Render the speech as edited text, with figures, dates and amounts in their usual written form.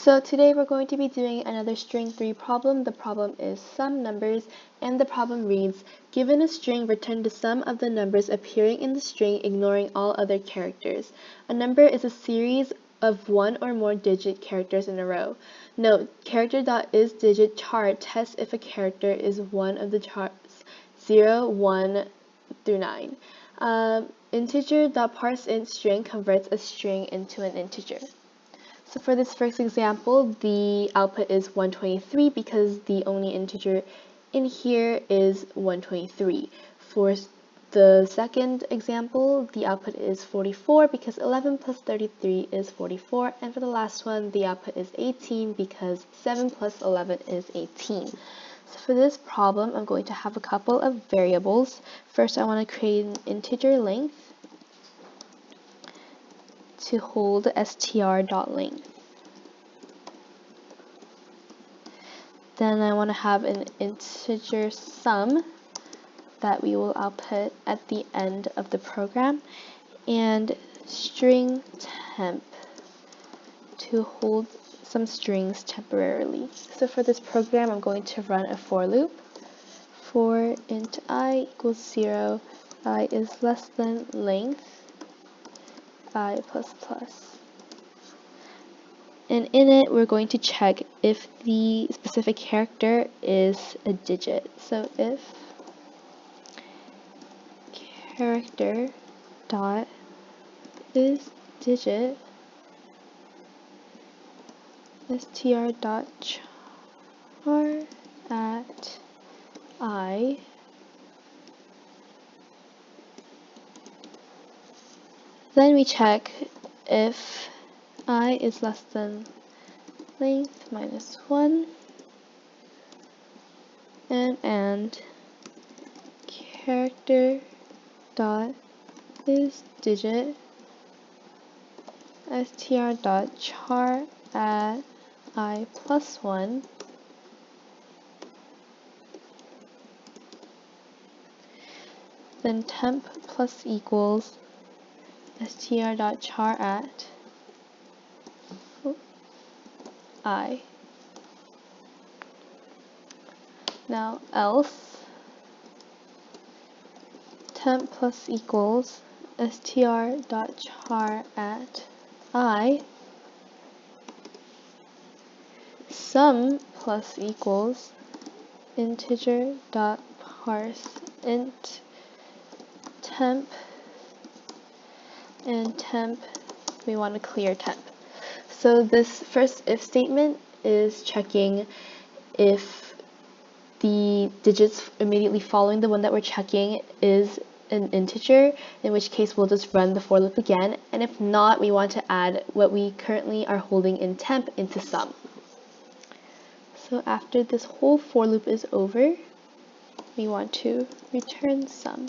So today we're going to be doing another string 3 problem. The problem is sum numbers, and the problem reads, given a string, return the sum of the numbers appearing in the string, ignoring all other characters. A number is a series of one or more digit characters in a row. Note, character.isDigit char tests if a character is one of the charts 0, 1 through 9. Integer.parseInt string converts a string into an integer. So for this first example, the output is 123 because the only integer in here is 123. For the second example, the output is 44 because 11 plus 33 is 44. And for the last one, the output is 18 because 7 plus 11 is 18. So for this problem, I'm going to have a couple of variables. First, I want to create an integer length to hold str.length. Then I want to have an integer sum that we will output at the end of the program, and string temp to hold some strings temporarily. So for this program, I'm going to run a for loop. For int I equals 0, I is less than length, I plus plus. And in it, we're going to check if the specific character is a digit. So if character dot is digit str dot char at I, then we check if I is less than length minus 1 and character dot is digit str dot char at I plus 1, then temp plus equals str dot char at I. Now else temp plus equals str dot char at I, sum plus equals integer dot parse int temp, and temp we want to clear temp. So this first if statement is checking if the digits immediately following the one that we're checking is an integer, in which case we'll just run the for loop again, and if not, we want to add what we currently are holding in temp into sum. So after this whole for loop is over, we want to return sum.